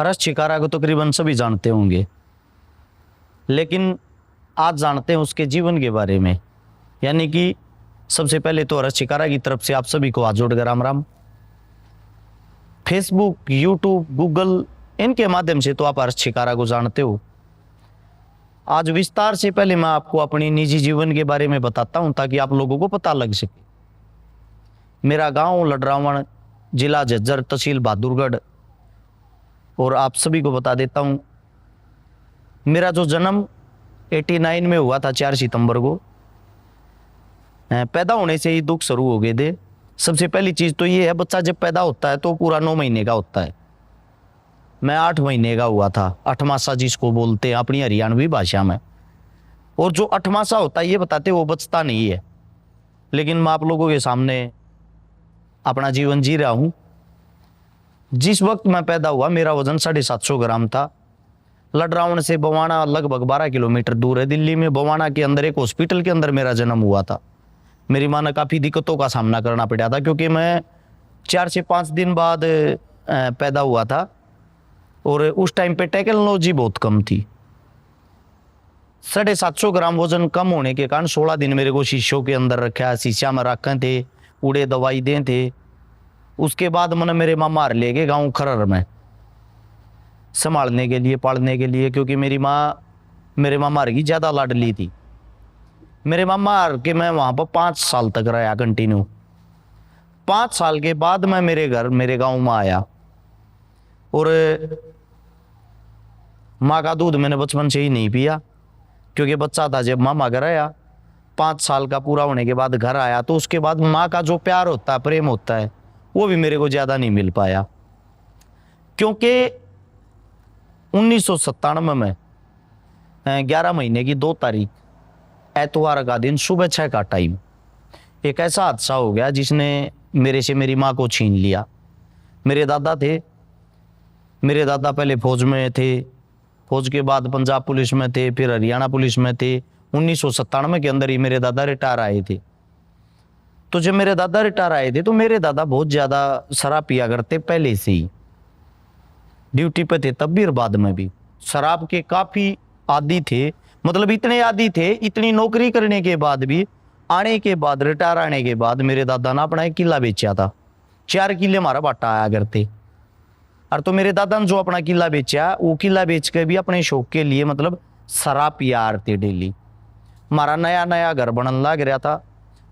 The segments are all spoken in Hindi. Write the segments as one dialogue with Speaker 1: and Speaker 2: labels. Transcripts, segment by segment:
Speaker 1: हर्ष शिकारा को तकरीबन सभी जानते होंगे, लेकिन आज जानते हैं उसके जीवन के बारे में। यानी कि सबसे पहले तो हर्ष शिकारा की तरफ से आप सभी को हाथ जोड़कर Ram Ram. Facebook, YouTube, Google, इनके माध्यम से तो आप हर्ष शिकारा को जानते हो। आज विस्तार से पहले मैं आपको अपनी निजी जीवन के बारे में बताता हूं ताकि आप लोगों को पता लग सके। मेरा गांव लडरावण, जिला झज्जर, तहसील बहादुरगढ़। और आप सभी को बता देता हूं, मेरा जो जन्म 89 में हुआ था 4 सितंबर को। पैदा होने से ही दुख शुरू हो गए थे। सबसे पहली चीज तो ये है, बच्चा जब पैदा होता है तो पूरा 9 महीने का होता है। मैं 8 महीने का हुआ था, 8वां सा जिसको बोलते हैं अपनी हरियाणवी भाषा में। और जो 8वां सा होता है ये बताते वो बचता नहीं है, लेकिन मैं आप लोगों के सामने अपना जीवन जी रहा हूं। जिस वक्त मैं पैदा हुआ मेरा वजन 750 ग्राम था। लडरावण से बवाना लगभग 12 किलोमीटर दूर है। दिल्ली में बवाना के अंदर एक हॉस्पिटल के अंदर मेरा जन्म हुआ था। मेरी माँ ने काफ़ी दिक्कतों का सामना करना पड़ा था, क्योंकि मैं 4 से 5 दिन बाद पैदा हुआ था और उस टाइम पे टेक्नोलॉजी बहुत कम थी। 750 ग्राम वजन कम होने के कारण 16 दिन मेरे को शीशों के अंदर रखा, शीशा में रखे थे, उड़े दवाई दे थे। उसके बाद मैंने मेरे माँ मार ले गए गाँव खरर में संभालने के लिए, पालने के लिए, क्योंकि मेरी माँ मेरे मामा की ज़्यादा लाडली थी। मेरे मामा के मैं वहाँ पर 5 साल तक रहा कंटिन्यू। 5 साल के बाद मैं मेरे घर, मेरे गांव में आया। और माँ का दूध मैंने बचपन से ही नहीं पिया, क्योंकि बच्चा था जब मामा घर आया। 5 साल का पूरा होने के बाद घर आया तो उसके बाद माँ का जो प्यार होता है, प्रेम होता है, वो भी मेरे को ज़्यादा नहीं मिल पाया। क्योंकि 1997 में 11 महीने की 2 तारीख एतवार का दिन सुबह 6 का टाइम एक ऐसा हादसा हो गया जिसने मेरे से मेरी माँ को छीन लिया। मेरे दादा थे। मेरे दादा पहले फौज में थे, फौज के बाद पंजाब पुलिस में थे, फिर हरियाणा पुलिस में थे। 1997 के अंदर ही मेरे दादा रिटायर आए थे। तो जब मेरे दादा रिटायर आए थे तो मेरे दादा बहुत ज़्यादा शराब पिया करते, पहले से ही ड्यूटी पे थे तब भी और बाद में भी शराब के काफ़ी आदी थे। मतलब इतने आदी थे, इतनी नौकरी करने के बाद भी, आने के बाद, रिटायर आने के बाद मेरे दादा ने अपना एक किला बेचा था। 4 किले हमारा बाटा आया करते। और तो मेरे दादा ने जो अपना किला बेचा, वो किला बेच के भी अपने शौक के लिए मतलब शराब पिया आते डेली। हमारा नया नया घर बनने लग रहा था।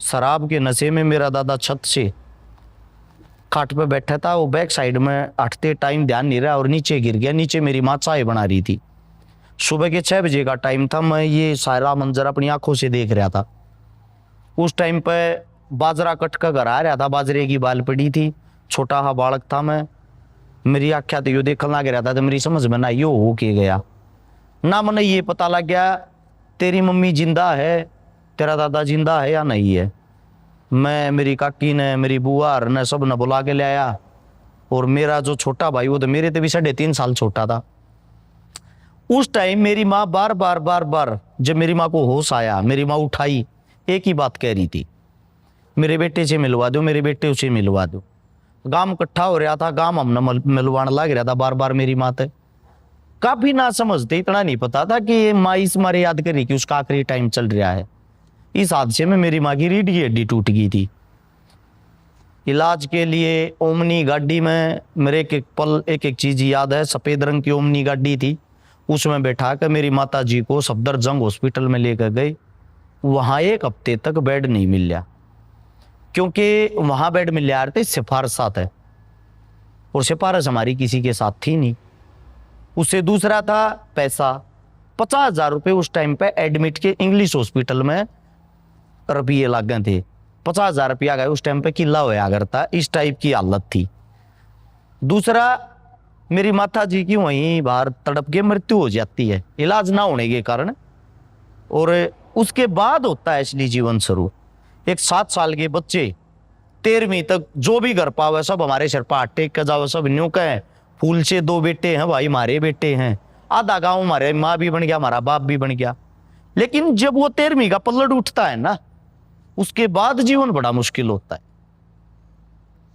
Speaker 1: शराब के नशे में मेरा दादा छत से खाट पे बैठा था, वो बैक साइड में हटते टाइम ध्यान नहीं रहा और नीचे गिर गया। नीचे मेरी माँ चाय बना रही थी। सुबह के 6 बजे का टाइम था। मैं ये सारा मंजर अपनी आंखों से देख रहा था। उस टाइम पे बाजरा कट का घर आ रहा था, बाजरे की बाल पड़ी थी, छोटा सा बालक था मैं। मेरी आख्या तो यो देखने लग रहा था, तो मेरी समझ में ना यो हो के गया ना। मैंने ये पता लग गया तेरी मम्मी जिंदा है, तेरा दादा जिंदा है या नहीं है। मैं, मेरी काकी ने, मेरी बुआ ने, सब ने बुला के ले आया। और मेरा जो छोटा भाई, वो तो मेरे से भी 3.5 साल छोटा था। उस टाइम मेरी माँ बार बार जब मेरी माँ को होश आया, मेरी माँ उठाई, एक ही बात कह रही थी, मेरे बेटे से मिलवा दो, मेरे बेटे उसे मिलवा दो। गांव इकट्ठा हो रहा था, गांव हमने मिलवाने लग रहा था बार बार मेरी माँ थे। काफी ना समझते, इतना नहीं पता था कि माँ इस मारे याद करी कि उसका आखिरी टाइम चल रहा है। इस हादसे में मेरी माँ की रीढ़ की हड्डी टूट गई थी। इलाज के लिए ओमनी गाड़ी में मेरे एक पल एक चीज याद है। सफेद रंग की ओमनी गाड़ी थी, उसमें बैठा कर मेरी माता जी को सफदरजंग हॉस्पिटल में लेकर गए। वहाँ 1 हफ्ते तक बेड नहीं मिला, क्योंकि वहाँ बेड मिल रहे थे सिफारसात है, और सिफारिश हमारी किसी के साथ थी नहीं। उससे दूसरा था पैसा। 50,000 रुपये उस टाइम पे एडमिट के इंग्लिश हॉस्पिटल में रुपये लग गए थे। 50,000 रुपया गए उस टाइम पे किला होया करता, इस टाइप की हालत थी। दूसरा, मेरी माता जी की वहीं बाहर तड़प के मृत्यु हो जाती है इलाज ना होने के कारण। और उसके बाद होता है असली जीवन शुरू। एक 7 साल के बच्चे 13वीं तक जो भी घर पावे सब हमारे सिर पर हाथ टेक के जाओ, सब न्यू कहे फूल से 2 बेटे हैं भाई, हमारे बेटे हैं। आधा गांव हमारे माँ भी बन गया, हमारा बाप भी बन गया। लेकिन जब वो 13वीं का पल्लड़ उठता है ना, उसके बाद जीवन बड़ा मुश्किल होता है।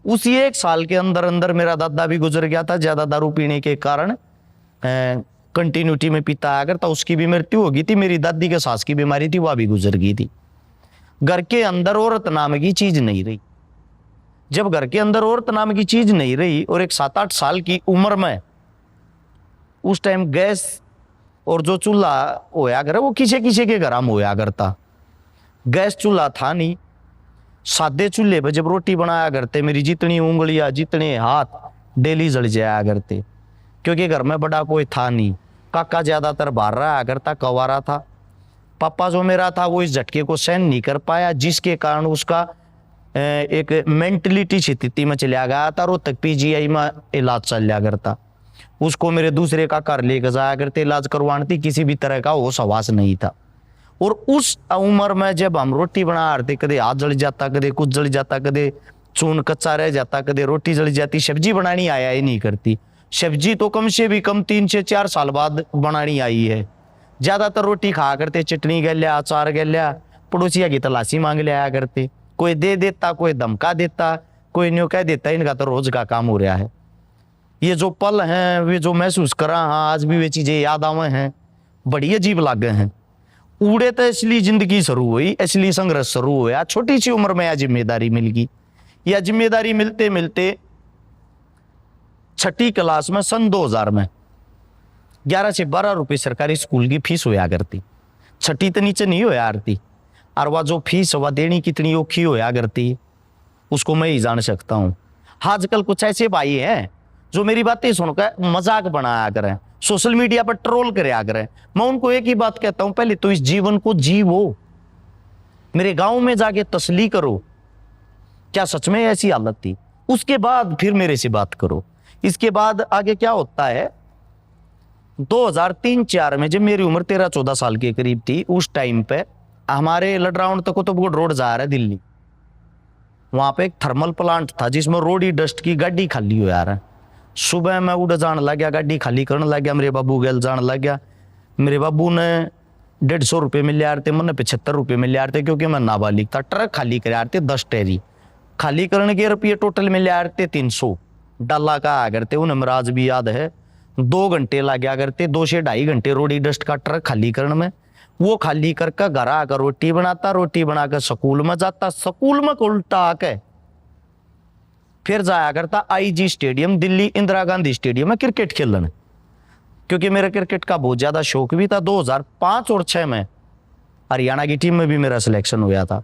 Speaker 1: उसी 1 साल के अंदर अंदर मेरा दादा भी गुजर गया था, ज्यादा दारू पीने के कारण कंटिन्यूटी में पीता आया करता, उसकी भी मृत्यु हो गई थी। मेरी दादी के सास की बीमारी थी, वह भी गुजर गई थी। घर के अंदर औरत नाम की चीज नहीं रही। जब घर के अंदर औरत नाम की चीज नहीं रही और एक 7-8 साल की उम्र में उस टाइम गैस और जो चूल्हा होया करे वो किसी किसी के घर में होया करता, गैस चूल्हा था नहीं। सादे चूल्हे पे जब रोटी बनाया करते, मेरी जितनी उंगलियां जितने हाथ डेली जल जाया करते, क्योंकि घर में बड़ा कोई था नहीं। काका ज्यादातर बाहर रहा करता, कवारा था। पापा जो मेरा था वो इस झटके को सहन नहीं कर पाया, जिसके कारण उसका एक मेंटलिटी स्थिति में चला गया था। रोहतक पीजीआई में इलाज चल लिया करता। उसको मेरे दूसरे काका लेकर जाया करते इलाज करवाने थी, किसी भी तरह का होश हवास नहीं था। और उस उम्र में जब हम रोटी बना रहे थे, कदे हाथ जल जाता, कदे कुछ जल जाता, कदे चून कच्चा रह जाता, कदे रोटी जल जाती। सब्जी बनानी आया ही नहीं करती। सब्जी तो कम से भी कम 3 से 4 साल बाद बनानी आई है। ज्यादातर रोटी खा करते, चटनी गलिया, अचार गलिया, पड़ोसिया की तलाशी मांग लिया करते। कोई दे देता, कोई धमका देता, कोई न्यू कह देता। इनका तो रोज का काम हो रहा है। ये जो पल हैं, वे जो महसूस करा, हाँ आज भी वे चीजें याद आवे हैं, बड़ी अजीब लागे हैं। उड़े तो इसलिए जिंदगी शुरू हुई, इसलिए संघर्ष शुरू हुआ। छोटी सी उम्र में यह जिम्मेदारी मिल गई। यह जिम्मेदारी मिलते मिलते 6ठी क्लास में सन 2000 में 11 से 12 रुपए सरकारी स्कूल की फीस होया करती। 6ठी तो नीचे नहीं होया करती। और वह जो फीस वह देनी कितनी औखी होया करती, उसको मैं ही जान सकता हूँ। आजकल कुछ ऐसे भाई हैं जो मेरी बातें सुनकर मजाक बनाया करें, सोशल मीडिया पर ट्रोल कराया करें। मैं उनको एक ही बात कहता हूं, पहले तो इस जीवन को जीवो, मेरे गांव में जाके तसली करो क्या सच में ऐसी हालत थी, उसके बाद फिर मेरे से बात करो। इसके बाद आगे क्या होता है, 2003-4 में जब मेरी उम्र 13-14 साल के करीब थी, उस टाइम पे हमारे लडराउंड तक कुतुबगढ़ रोड जा रहा है दिल्ली। वहां पे एक थर्मल प्लांट था जिसमें रोडी डस्ट की गाड़ी खाली हो यार। सुबह मैं उड़ जान लग गया, गाड़ी खाली करने लग गया, मेरे बाबू गैल जान लग गया। मेरे बाबू ने 150 रुपये मिल रहे थे, मैंने 75 रुपये मिल रहे थे, क्योंकि मैं नाबालिग था। ट्रक खाली कर थे 10 टैरी खाली करने के रुपये टोटल मिल रहे थे 300 डाला का आ करते। उन्हें मेरा आज भी याद है 2 घंटे लग गया करते, 2 से 2.5 घंटे रोडी डस्ट का ट्रक खाली करने में। वो खाली करके घर आकर रोटी बनाता, रोटी बनाकर स्कूल में जाता, स्कूल में उल्टा आके फिर जाया करता IG stadium Delhi Indira Gandhi stadium में क्रिकेट खेलने, क्योंकि मेरा क्रिकेट का बहुत ज्यादा शौक भी था। 2005 और 6 में हरियाणा की टीम में भी मेरा सिलेक्शन हुआ था,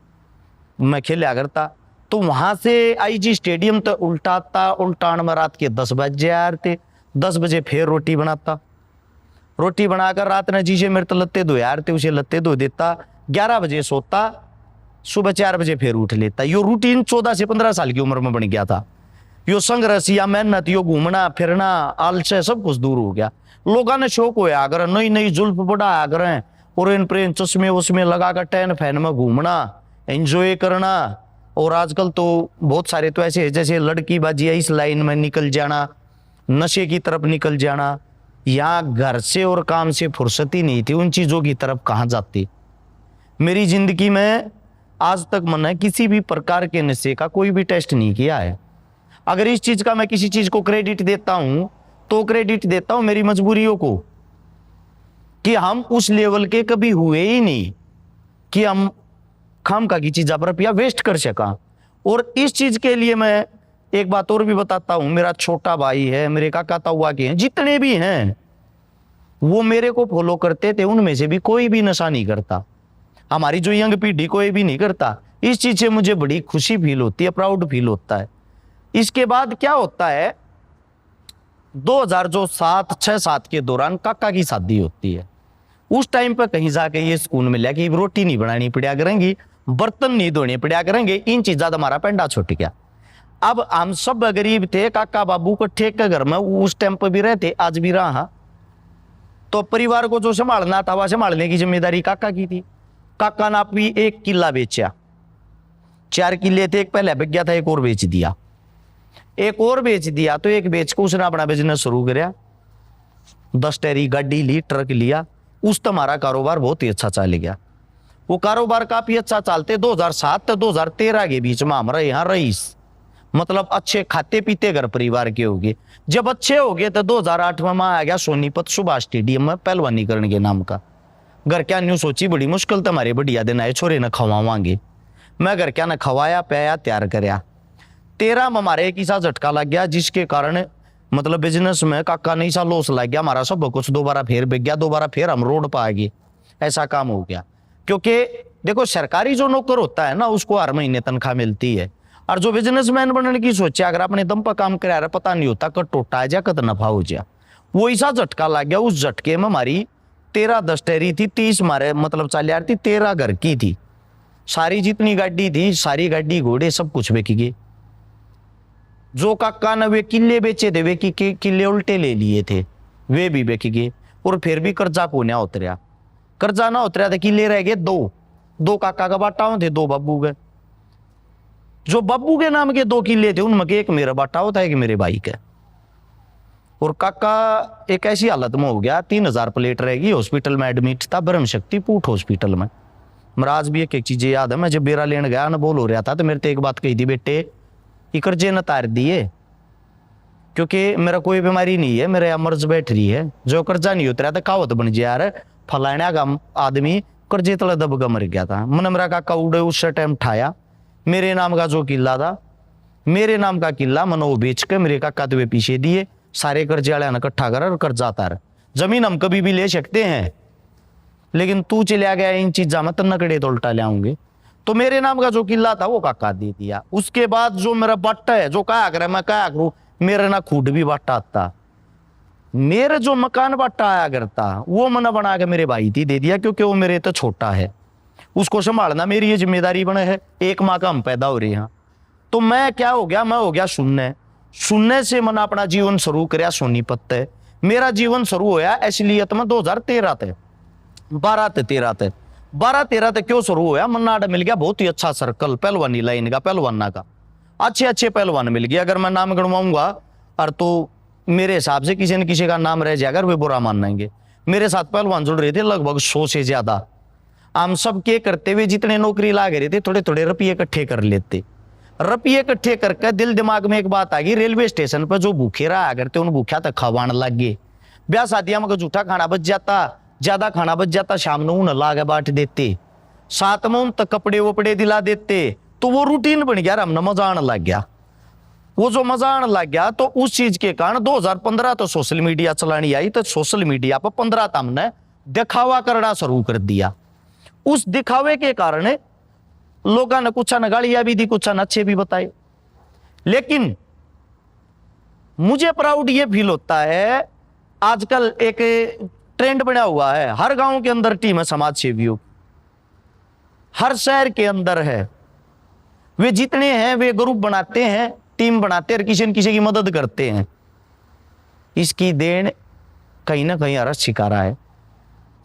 Speaker 1: मैं खेला करता। तो वहां से आईजी स्टेडियम तक उल्टान में रात के 10 बजे आ रहे थे। 10 बजे फिर रोटी बनाता, रोटी बनाकर रात ने जीजे मेरे तो लत्ते धो यार थे, उसे लत्ते धो देता। 11 बजे सोता, सुबह 4 बजे फिर उठ लेता। यो रूटीन 14 से 15 साल की उम्र में बन गया था। यो संघर्ष या मेहनत, यो घूमना फिरना आलस्य सब कुछ दूर हो गया। लोगों ने शौक होया अगर नई नई जुल्फ बढ़ाया करें, और प्रेन चश्मे उसमें लगाकर टैन फैन में घूमना, एंजॉय करना। और आजकल तो बहुत सारे तो ऐसे जैसे लड़की बाजी है, इस लाइन में निकल जाना, नशे की तरफ निकल जाना। यहाँ घर से और काम से फुर्सत ही नहीं थी, उन चीजों की तरफ कहाँ जाती। मेरी जिंदगी में आज तक मैंने किसी भी प्रकार के नशे का कोई भी टेस्ट नहीं किया है। अगर इस चीज का मैं किसी चीज को क्रेडिट देता हूं तो क्रेडिट देता हूं मेरी मजबूरियों को, कि हम उस लेवल के कभी हुए ही नहीं कि हम खामखा की चीज पर रुपया वेस्ट कर सका। और इस चीज के लिए मैं एक बात और भी बताता हूं, मेरा छोटा भाई है, मेरे काका ताऊआ के हैं, जितने भी हैं वो मेरे को फॉलो करते थे, उनमें से भी कोई भी नशा नहीं करता। हमारी जो यंग पीढ़ी कोई भी नहीं करता। इस चीज से मुझे बड़ी खुशी फील होती है, प्राउड फील होता है। इसके बाद क्या होता है, 2007 के दौरान काका की शादी होती है। उस टाइम पर कहीं जाके ये सुकून मिला कि रोटी नहीं बनानी पड़ा करेंगी, बर्तन नहीं धोने पड़ा करेंगे, इन चीजा हमारा पेंडा छूट गया। अब हम सब गरीब थे, काका बाबू को ठेक के घर में उस टाइम पर भी रहते, आज भी रहा। तो परिवार को जो संभालना था वह संभालने की जिम्मेदारी काका की थी। काका ने भी 1 किला बेचा, 4 किले थे, एक पहले बिक गया था, एक और बेच दिया। एक और बेच दिया तो एक बेच को उसने अपना बिजनेस शुरू किया, 10 टैरी गाड़ी ली, ट्रक लिया। उस तुम्हारा कारोबार बहुत ही अच्छा चल गया। वो कारोबार काफी अच्छा चलते 2007 से 2013 के बीच में हमारा यहाँ रईस मतलब अच्छे खाते पीते घर परिवार के होगे। जब अच्छे हो गए तो 2008 में मैं आ गया सोनीपत सुभाष स्टेडियम में पहलवानी करने के नाम का। घर क्या न्यू सोची बड़ी मुश्किल तुम्हारे बढ़िया दिन आए छोरे न खवावांगे। मैं घर क्या न खवाया पिया तैयार करया। 13 में हमारे एक ऐसा झटका लग गया जिसके कारण मतलब बिजनेस में काका नहीं सा लॉस लग गया हमारा, सब कुछ दोबारा फिर बिक गया, दोबारा फिर हम रोड पर आ गए। ऐसा काम हो गया। क्योंकि देखो सरकारी जो नौकर होता है ना उसको हर महीने तनख्वाह मिलती है, और जो बिजनेसमैन बनने की सोचे अगर अपने दम पर काम करा रहा पता नहीं होता कद टोटा जा कद नफा हो जा। वो ऐसा झटका लग गया। उस झटके में हमारी 13 दस्तेरी थी, 30 हमारे मतलब चाल यार थी, 13 घर की थी। सारी जितनी गाड़ी थी सारी गाड़ी घोड़े सब कुछ बेच गए। जो काका ने वे किले बेचे थे वे किले उल्टे ले लिए थे वे भी बेच गए। और फिर भी कर्जा को ना उतरिया। कर्जा ना उतरिया तो किले रह गए दो काका का बाटा थे, 2 बाबू के। जो बाबू के नाम के 2 किले थे उनमें एक मेरा बाटा होता है एक मेरे भाई का। और काका एक ऐसी हालत में हो गया 3000 प्लेट रहेगी, हॉस्पिटल में एडमिट था, ब्रह्म शक्ति पूट हॉस्पिटल में। महाराज भी एक चीजें याद है, मैं जब बेरा लेने गया ना बोल हो रहा था तो मेरे तो एक बात कही थी, बेटे ये कर्जे न तार दिए क्योंकि मेरा कोई बीमारी नहीं है, मेरे मर्ज बैठ रही है। जो कर्जा नहीं उतरा था कहावत बन जाए यार फलाना का आदमी कर्जे तले दब का मर गया था। मैंने मेरा काका उड़े उस टाइम ठाया, मेरे नाम का जो किला था मेरे नाम का किला मैंने वो बेच के मेरे काका तो वे पीछे दिए, सारे कर्जे वाले इकट्ठा कर और कर्जा तार। जमीन हम कभी भी ले सकते हैं लेकिन तू चला गया इन चीजा में तो नकड़े तो उल्टा ले आऊंगे। तो मेरे नाम का जो किला था वो काका दे दिया। उसके बाद जो मेरा बट्टा है जो क्या करे मैं क्या करूं, मेरे ना खुद भी बट्टा आता, मेरे जो मकान बट्टा आया करता वो मैंने बना के मेरे भाई थी दे दिया क्योंकि वो मेरे तो छोटा है, उसको संभालना मेरी ये जिम्मेदारी बने है। एक माँ का हम पैदा हो रहे हैं। तो मैं क्या हो गया, मैं हो गया शून्य से मैंने अपना जीवन शुरू कराया सोनीपत तक। मेरा जीवन शुरू होया असलियत में 2013 तक 12-13 तक क्यों शुरू होया, मन्नाड मिल गया बहुत ही अच्छा सर्कल पहलवानी लाइन का, पहलवाना का अच्छे पहलवान मिल गया। अगर मैं नाम गणवाऊंगा और तो मेरे हिसाब से किसी न किसी का नाम रह जाएगा वे बुरा मानेंगे। मेरे साथ पहलवान जुड़ रहे थे लगभग 100 से ज्यादा। हम सब के करते हुए जितने नौकरी लाग रहे थे थोड़े थोड़े रुपये इकट्ठे कर लेते। रुपये इकट्ठे करके दिल दिमाग में एक बात आ गई, रेलवे स्टेशन पर जो भूखे रहा करते उन भूखा तक खवाने लग गए। ब्याह शादियां में जूठा खाना बच जाता, ज्यादा खाना बच जाता, शाम को उन लागे बांट देते, साथ में उन तक कपड़े वपड़े दिला देते। तो वो रूटीन बन गया, हमने मजा आने लग गया। वो जो मजा आने लग गया तो उस चीज के कारण 2015 तो सोशल मीडिया चलानी आई। तो सोशल मीडिया पर 15 तो हमने दिखावा करना शुरू कर दिया। उस दिखावे के कारण लोगों ने कुछ न गालियां भी दी, कुछ न अच्छे भी बताए। लेकिन मुझे प्राउड ये फील होता है, आजकल एक ट्रेंड बना हुआ है, हर गांव के अंदर टीम है समाज सेवियों, हर शहर के अंदर है। वे जितने हैं वे ग्रुप बनाते हैं, टीम बनाते हैं, किसी न किसी की मदद करते हैं। इसकी देन कहीं ना कहीं अरस शिकारा है।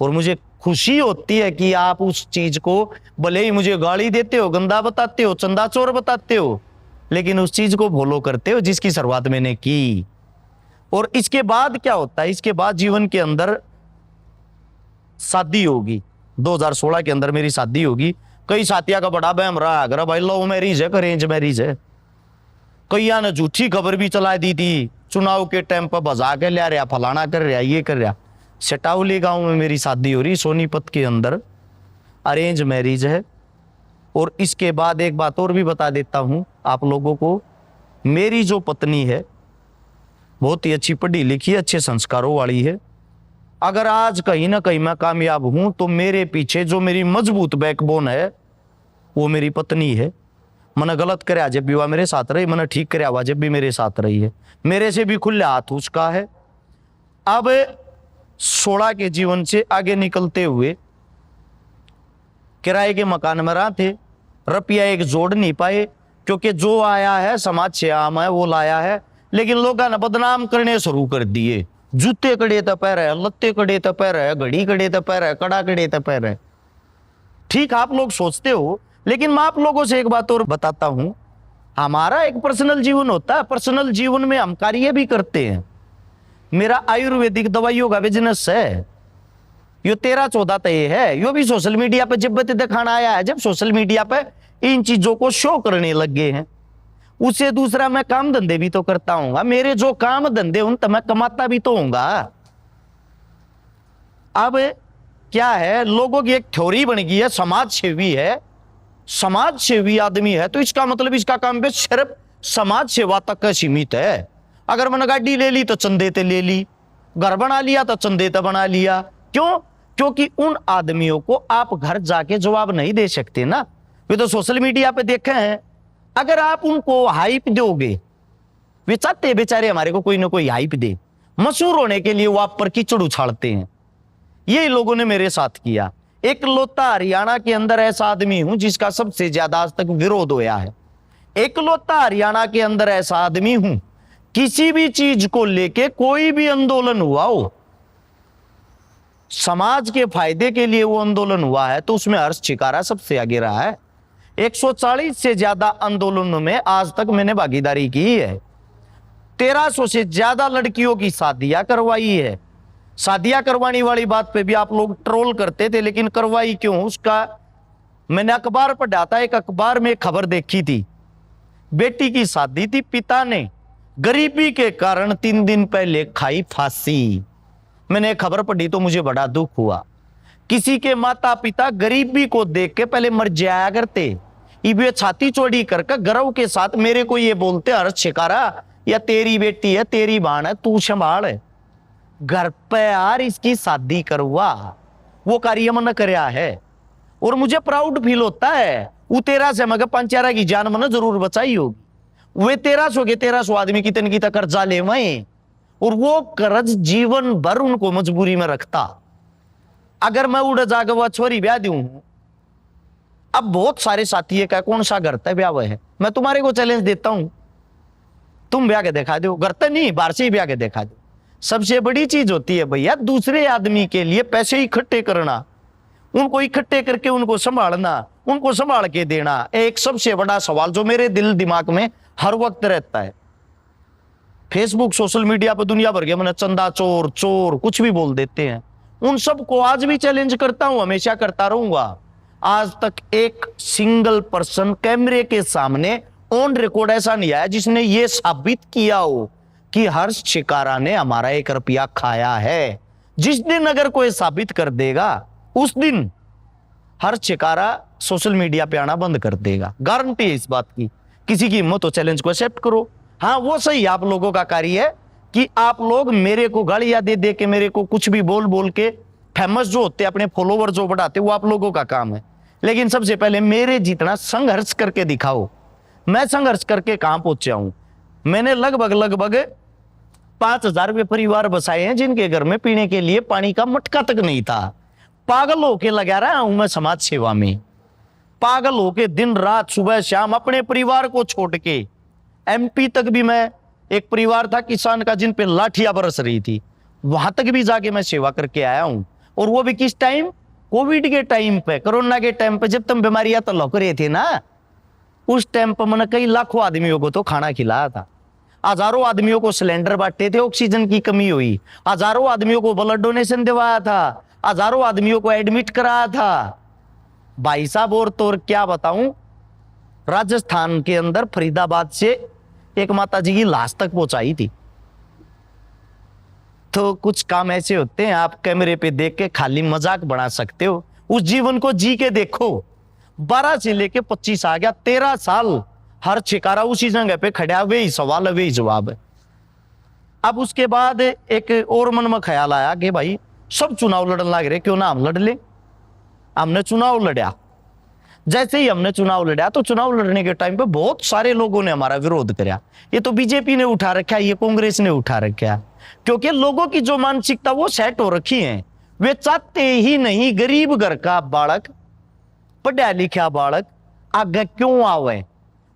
Speaker 1: और मुझे खुशी होती है कि आप उस चीज को भले ही मुझे गाली देते हो, गंदा बताते हो, चंदा चोर बताते हो, लेकिन उस चीज को फॉलो करते हो जिसकी शुरुआत मैंने की। और इसके बाद क्या होता है, इसके बाद जीवन के अंदर शादी होगी। 2016 के अंदर मेरी शादी होगी। कई साथिया का बड़ा बहम रहा अगर भाई लव मैरिज है अरेंज मैरिज है। कई ने झूठी खबर भी चला दी थी, चुनाव के टाइम पर बजा के ले रहा, फलाना कर रहा, ये कर रहा। सटावली गांव में मेरी शादी हो रही, सोनीपत के अंदर अरेंज मैरिज है। और इसके बाद एक बात और भी बता देता हूं आप लोगों को, मेरी जो पत्नी है बहुत ही अच्छी पढ़ी लिखी, अच्छे संस्कारों वाली है। अगर आज कहीं ना कहीं मैं कामयाब हूं तो मेरे पीछे जो मेरी मजबूत बैकबोन है वो मेरी पत्नी है। मैंने गलत कराया जब भी वह मेरे साथ रही, मैंने ठीक कराया हुआ जब भी मेरे साथ रही है। मेरे से भी खुले हाथ उसका है। अब 16 के जीवन से आगे निकलते हुए किराए के मकान में रहा थे, रुपया एक जोड़ नहीं पाए क्योंकि जो आया है समाज से आम है वो लाया है। लेकिन लोगों ने बदनाम करने शुरू कर दिए, जूते कड़े तो पैर है, लत्ते कड़े तो पैर है, घड़ी कड़े तो पैर है, कड़ा कड़े तो पैर है। ठीक आप लोग सोचते हो, लेकिन मैं आप लोगों से एक बात और बताता हूं, हमारा एक पर्सनल जीवन होता है, पर्सनल जीवन में हम कार्य भी करते हैं। मेरा आयुर्वेदिक दवाइयों का बिजनेस है, यो 13-14 तय है। यो भी सोशल मीडिया पे जब दिखाना आया है, जब सोशल मीडिया पे इन चीजों को शो करने लग गए हैं। उससे दूसरा मैं काम धंधे भी तो करता हूंगा, मेरे जो काम धंधे उन तो मैं कमाता भी तो हूंगा। अब क्या है, लोगों की एक थ्योरी बन गई है, समाज सेवी है, समाज सेवी आदमी है तो इसका मतलब इसका काम भी सिर्फ समाज सेवा तक का सीमित है। अगर मैंने गाड़ी ले ली तो चंदे ते ले ली, घर बना लिया तो चंदे ते बना लिया। क्यों? क्योंकि उन आदमियों को आप घर जाके जवाब नहीं दे सकते ना। वे तो सोशल मीडिया पे देखे हैं, अगर आप उनको हाइप दोगे, वे चाहते हैं बेचारे हमारे को कोई ना कोई हाइप दे, मशहूर होने के लिए वो आप पर कीचड़ उछालते हैं। यही लोगों ने मेरे साथ किया। एक लौता हरियाणा के अंदर ऐसा आदमी हूं जिसका सबसे ज्यादा आज तक विरोध होया है। एक लौता हरियाणा के अंदर ऐसा आदमी हूं, किसी भी चीज को लेके कोई भी आंदोलन हुआ हो, समाज के फायदे के लिए वो आंदोलन हुआ है तो उसमें हर्ष छिकारा सबसे आगे रहा है। 140 से ज्यादा आंदोलनों में आज तक मैंने भागीदारी की है। 1300 से ज्यादा लड़कियों की शादियां करवाई है। शादियां करवाने वाली बात पे भी आप लोग ट्रोल करते थे, लेकिन करवाई क्यों उसका मैंने अखबार पढ़ा था। एक अखबार में खबर देखी थी, बेटी की शादी थी, पिता ने गरीबी के कारण 3 दिन पहले खाई फांसी। मैंने खबर पढ़ी तो मुझे बड़ा दुख हुआ। किसी के माता पिता गरीबी को देख के पहले मर जाया करते, ये छाती चौड़ी करके गर्व के साथ मेरे को ये बोलते, हर्ष छिकारा या तेरी बेटी है, तेरी बहन है, तू संभाल, घर पे यार इसकी शादी करवा। वो कार्य मन करया है और मुझे प्राउड फील होता है। वो 13 से मगर 5-4 की जान मन जरूर बचाई होगी। वे 1300 के 1300 आदमी कितने की कर्जा ले वहीं, और वो कर्ज जीवन भर उनको मजबूरी में रखता। अगर मैं उड़ जाकर वह छोरी ब्याह दूं, अब बहुत सारे साथी है, कौन सा घर तय ब्याह है, मैं तुम्हारे को चैलेंज देता हूं, तुम ब्याह के दिखा दो, घर तय नहीं बाहर से ही ब्याह के दिखा दो। सबसे बड़ी चीज होती है भैया दूसरे आदमी के लिए पैसे इकट्ठे करना, उनको इकट्ठे करके उनको संभालना, उनको संभाल के देना। एक सबसे बड़ा सवाल जो मेरे दिल दिमाग में हर वक्त रहता है, फेसबुक सोशल मीडिया पर दुनिया भर के मैंने चंदा चोर चोर कुछ भी बोल देते हैं, उन सबको आज भी चैलेंज करता हूं, हमेशा करता रहूंगा। आज तक एक सिंगल पर्सन कैमरे के सामने ऑन रिकॉर्ड ऐसा नहीं आया जिसने ये साबित किया हो कि हर्ष छिकारा ने हमारा 1 रुपया खाया है। जिस दिन अगर कोई साबित कर देगा उस दिन हर्ष छिकारा सोशल मीडिया पे आना बंद कर देगा, गारंटी है इस बात की। किसी की हिम्मत हो चैलेंज को एक्सेप्ट करो। हाँ वो सही आप लोगों का कार्य है कि आप लोग मेरे को गालियां दे दे के, मेरे को कुछ भी बोल बोल के फेमस जो होते अपने फॉलोवर जो बढ़ाते, वो आप लोगों का काम है। लेकिन सबसे पहले मेरे जितना संघर्ष करके दिखाओ। मैं संघर्ष करके कहां पहुंचा हूं। मैंने लगभग 5000 रुपये परिवार बसाए हैं जिनके घर में पीने के लिए पानी का मटका तक नहीं था। पागल होके लगा रहा हूं मैं समाज सेवा में, पागल होके दिन रात सुबह शाम अपने परिवार को छोड़ के। एमपी तक भी मैं, एक परिवार था किसान का जिन पे लाठियां बरस रही थी, वहां तक भी जाके मैं सेवा करके आया हूं। और वो भी किस टाइम? कोविड के टाइम पे, कोरोना के टाइम पे, जब तुम बीमारियां तो लौक रहे थे ना, उस टाइम पर मैंने कई लाखों आदमियों को तो खाना खिलाया था। हजारों आदमियों को सिलेंडर बांटे थे, ऑक्सीजन की कमी हुई, हजारों आदमियों को ब्लड डोनेशन दिवाया था, हजारों आदमियों को एडमिट कराया था भाई साहब। और तो और क्या बताऊं, राजस्थान के अंदर फरीदाबाद से एक माता जी की लाश तक पहुंचाई थी। तो कुछ काम ऐसे होते हैं आप कैमरे पे देख के खाली मजाक बना सकते हो, उस जीवन को जी के देखो। 12 से लेके 25 आ गया, 13 साल हर छिकारा उसी जगह पे खड़ा, वही सवाल है वही जवाब है। अब उसके बाद एक और मन में ख्याल आया कि भाई सब चुनाव लड़ने लग रहे, क्यों ना हम लड़ ले। हमने चुनाव लड़ा। जैसे ही हमने चुनाव लड़ा तो चुनाव लड़ने के टाइम पे बहुत सारे लोगों ने हमारा विरोध किया। ये तो बीजेपी ने उठा रखा, ये कांग्रेस ने उठा रखा, क्योंकि लोगों की जो मानसिकता वो सेट हो रखी है। वे चाहते ही नहीं गरीब घर का बालक, पढ़ा लिखा बालक आगे क्यों आवे।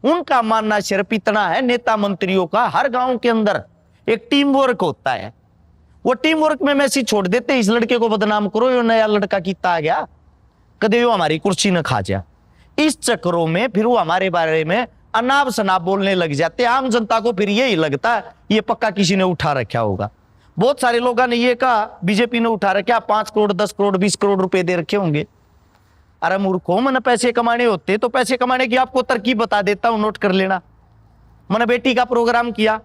Speaker 1: उनका मानना सिर्फ इतना है, नेता मंत्रियों का हर गांव के अंदर एक टीम वर्क होता है। वो टीम वर्क में मैसेज छोड़ देते, इस लड़के को बदनाम करो, यो नया लड़का कितना आ गया, कदे यो हमारी कुर्सी न खा जा। इस चक्रों में फिर वो हमारे बारे में अनाप शनाप बोलने लग जाते। आम जनता को फिर यही लगता है ये पक्का किसी ने उठा रखा होगा। बहुत सारे लोगों ने ये कहा बीजेपी ने उठा रखा, 5 करोड़ 10 करोड़ 20 करोड़ रुपए दे रखे होंगे। अरे मूर्खों, मैंने पैसे कमाने होते तो पैसे कमाने की आपको तरकीब बता देता हूं, नोट कर लेना। मैंने बेटी का प्रोग्राम किया।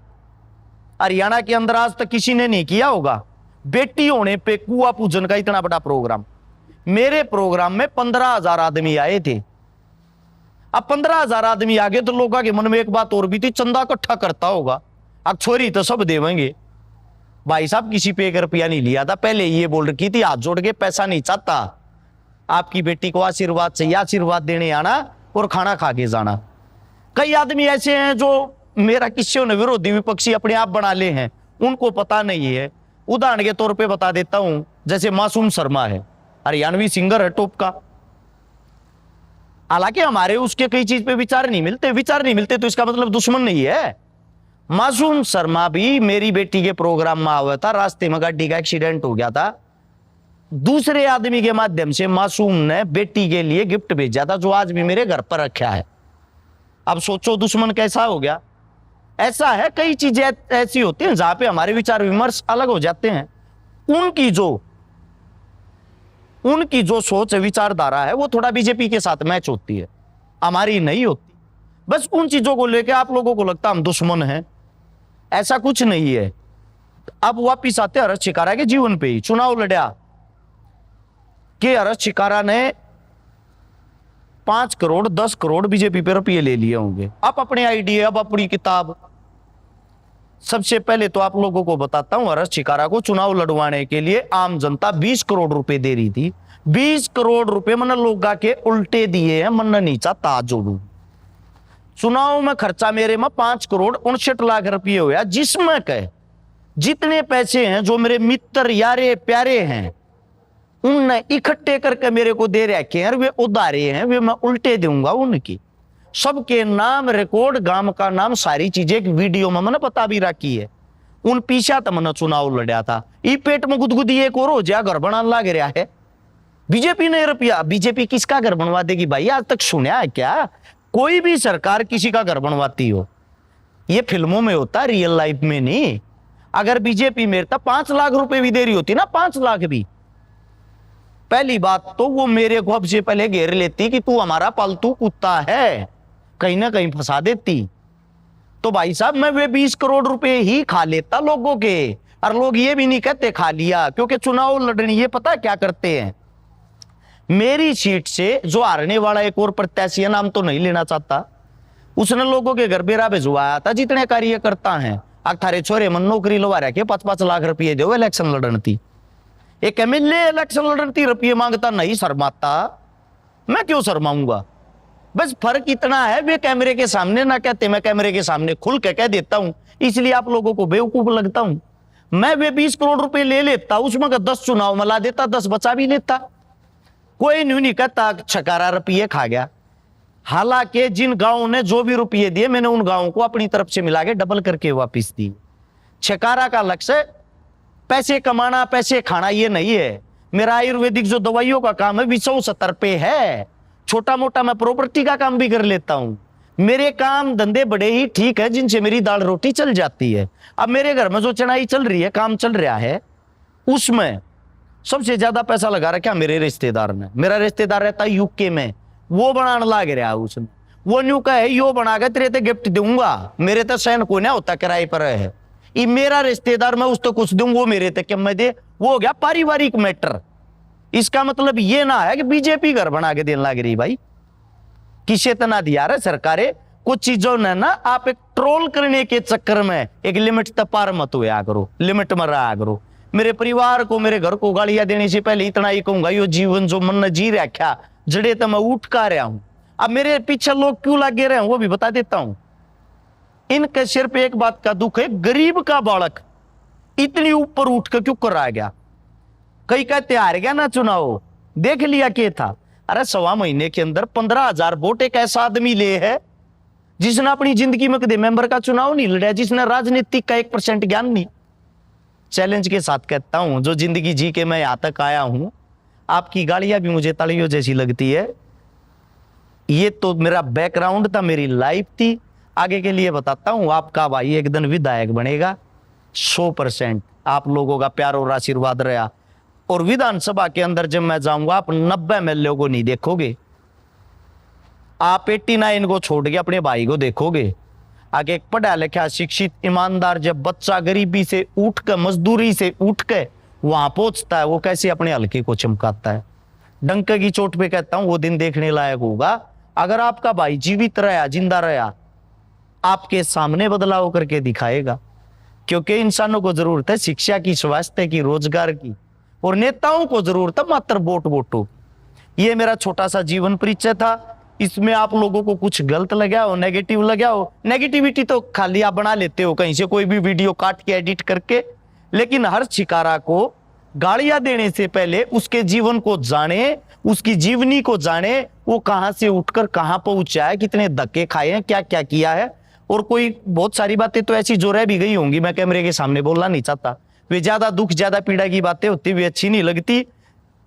Speaker 1: हरियाणा के अंदर आज तक किसी ने नहीं किया होगा बेटी होने पे कुआ पूजन का इतना बड़ा प्रोग्राम। मेरे प्रोग्राम में 15,000 आदमी आए थे। अब 15,000 आदमी आ गए तो लोगों के मन में एक बात और भी थी, चंदा इकट्ठा करता होगा, अब छोरी तो सब देवेंगे। भाई साहब किसी पे 1 रुपया नहीं लिया था। पहले ये बोल रखी थी हाथ जोड़ के पैसा नहीं चाहता, आपकी बेटी को आशीर्वाद चाहिए, आशीर्वाद देने आना और खाना खा के जाना। कई आदमी ऐसे हैं जो मेरा किसी ने विरोधी विपक्षी अपने आप बना ले हैं, उनको पता नहीं है। उदाहरण के तौर पे बता देता हूं, जैसे मासूम शर्मा है, हरियाणवी सिंगर है टॉप का। हालांकि हमारे उसके कई चीज पे विचार नहीं मिलते तो इसका मतलब दुश्मन नहीं है। मासूम शर्मा भी मेरी बेटी के प्रोग्राम में आया था, रास्ते में गाड़ी का एक्सीडेंट हो गया था। दूसरे आदमी के माध्यम से मासूम ने बेटी के लिए गिफ्ट भेजा था, जो आज भी मेरे घर पर रखा है। अब सोचो दुश्मन कैसा हो गया। ऐसा है, कई चीजें ऐसी होती हैं जहां पे हमारे विचार विमर्श अलग हो जाते हैं। उनकी जो सोच विचारधारा है वो थोड़ा बीजेपी के साथ मैच होती है, हमारी नहीं होती। बस उन चीजों को लेकर आप लोगों को लगता हम दुश्मन हैं, ऐसा कुछ नहीं है। अब वापिस आते हर्ष शिकारा के जीवन पे ही। चुनाव लड़ा कि हर्ष शिकारा ने 5 करोड़ 10 करोड़ बीजेपी पे रुपये ले लिए होंगे। अब अपने आइडिया, अब अपनी किताब। सबसे पहले तो आप लोगों को बताता हूं, हर्ष शिकारा को चुनाव लड़वाने के लिए आम जनता 20 करोड़ रुपए दे रही थी। 20 करोड़ रुपए मन लोगा के उल्टे दिए हैं, मन नहीं चाहता जोड़ू। चुनाव में खर्चा मेरे में 5 करोड़ 59 लाख रुपये हुआ, जिसमें कह जितने पैसे हैं जो मेरे मित्र यारे प्यारे हैं उनने इकट्ठे करके मेरे को दे रखे हैं, वे उधारे हैं, वे मैं उल्टे दूंगा उनकी। सबके नाम, रिकॉर्ड, गांव का नाम, सारी चीजें एक वीडियो में मैंने बता भी रखी है। उन पीछा तो मैंने चुनाव लड़ा था। ई पेट में गुदगुदी एक और हो जा, घर बनाने लग रहा है बीजेपी ने रुपया। बीजेपी किसका घर बनवा देगी भाई? आज तक सुना है क्या कोई भी सरकार किसी का घर बनवाती हो? ये फिल्मों में होता, रियल लाइफ में नहीं। अगर बीजेपी मेरे तक 5 लाख रुपए भी दे रही होती ना, 5 लाख भी, पहली बात तो वो मेरे को अब से पहले घेर लेती कि तू हमारा पालतू कुत्ता है, कहीं ना कहीं फंसा देती। तो भाई साहब मैं वे 20 करोड़ रुपए ही खा लेता लोगों के। और लोग ये भी नहीं कहते खा लिया, क्योंकि चुनाव लड़नी ये पता क्या करते हैं, मेरी सीट से जो हारने वाला एक और प्रत्याशी, नाम तो नहीं लेना चाहता, उसने लोगों के घर बेरा भिजवाया था जितने कार्यकर्ता हैं। थारे छोरे मन नौकरी लवा रखे 5-5 लाख रुपये दो इलेक्शन लड़नती। एक एमएलए इलेक्शन लड़ती रुपये मांगता, नहीं शर्माता, मैं क्यों शर्माऊंगा? बस फर्क इतना है वे कैमरे के सामने ना कहते, मैं कैमरे के सामने खुल के कह देता हूं, इसलिए आप लोगों को बेवकूफ लगता हूं। मैं वे 20 करोड़ रुपए ले लेता, उसमें 10 चुनाव में ला देता, 10 बचा भी लेता, कोई नहीं कहता छकारा रुपये खा गया। हालांकि जिन गांवों ने जो भी रुपये दिए, मैंने उन गांवों को अपनी तरफ से मिला के डबल करके वापिस दी। छकारा का लक्ष्य पैसे कमाना, पैसे खाना ये नहीं है। मेरा आयुर्वेदिक जो दवाइयों का काम है 270 पे है। छोटा मोटा मैं प्रॉपर्टी का काम भी कर लेता हूं। मेरे काम धंधे बड़े ही ठीक है, जिनसे मेरी दाल रोटी चल जाती है। अब मेरे घर में जो चढ़ाई चल रही है, काम चल रहा है, उसमें सबसे ज्यादा पैसा लगा रखा मेरे रिश्तेदार ने। मेरा रिश्तेदार रहता है यूके में, वो बनाने लग रहा है उसने। वो न्यू का है, यो बना के तेरे ते गिफ्ट दूंगा, मेरे तो सहन को ना होता किराए पर है। ये मेरा रिश्तेदार, मैं उसको कुछ दूं, वो मेरे तक मैं दे, वो हो गया पारिवारिक मैटर। इसका मतलब ये ना है कि बीजेपी घर बना के देने लग रही भाई, किसे तना दिया रहा सरकारें कुछ चीजों ने ना। आप एक ट्रोल करने के चक्कर में एक लिमिट तक पार मत हुआ करो, लिमिट में रहा करो। मेरे परिवार को, मेरे घर को गालियां देने से पहले इतना ही कहूंगा, यो जीवन जो मन ने जी रखा, जड़े तो मैं उठ का रहा हूं। अब मेरे पीछे लोग क्यों लगे रहे हैं वो भी बता देता हूं। इनके सिर पे एक बात का दुख है, गरीब का बालक इतनी ऊपर उठ कर क्यों कर रहा गया। कई कहते हार गया ना चुनाव, देख लिया क्या था। अरे 1.25 महीने के अंदर 15,000 वोट एक ऐसा आदमी ले है जिसने अपनी जिंदगी में कभी मेंबर का चुनाव नहीं लड़ा, जिसने राजनीतिक का 1% ज्ञान नहीं। चैलेंज के साथ कहता हूं, जो जिंदगी जी के मैं यहां तक आया हूं, आपकी गालियां भी मुझे तालियों जैसी लगती है। ये तो मेरा बैकग्राउंड था, मेरी लाइफ थी। आगे के लिए बताता हूं, आपका भाई एक दिन विधायक बनेगा, 100% आप लोगों का प्यार और आशीर्वाद रहा। और विधानसभा के अंदर जब मैं जाऊंगा, आप 90 एमएलए को नहीं देखोगे, आप 89 को छोड़ के अपने भाई को देखोगे। आगे एक पढ़ा लिखा शिक्षित ईमानदार जब बच्चा गरीबी से उठ कर, मजदूरी से उठ के वहां पहुंचता है, वो कैसे अपने हल्के को चमकाता है। डंक की चोट पे कहता हूं वो दिन देखने लायक होगा अगर आपका भाई जीवित रहा, जिंदा रहा, आपके सामने बदलाव करके दिखाएगा। क्योंकि इंसानों को जरूरत है शिक्षा की, स्वास्थ्य की, रोजगार की, और नेताओं को जरूरत है मात्र वोट वोटों। ये मेरा छोटा सा जीवन परिचय था। इसमें आप लोगों को कुछ गलत लगा हो, नेगेटिव लगा हो, नेगेटिविटी तो खाली आप बना लेते हो कहीं से कोई भी वीडियो काट के एडिट करके, लेकिन हर शिकारा को गालियां देने से पहले उसके जीवन को जाने, उसकी जीवनी को जाने, वो कहां से उठकर कहां पहुंचा है, कितने धक्के खाए हैं, क्या क्या किया है। और कोई बहुत सारी बातें तो ऐसी जो रह भी गई होंगी, मैं कैमरे के सामने बोलना नहीं चाहता, वे ज्यादा दुख ज्यादा पीड़ा की बातें होती हुई अच्छी नहीं लगती।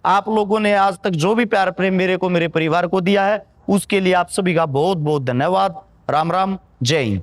Speaker 1: आप लोगों ने आज तक जो भी प्यार प्रेम मेरे को, मेरे परिवार को दिया है, उसके लिए आप सभी का बहुत बहुत धन्यवाद। राम राम, जय हिंद।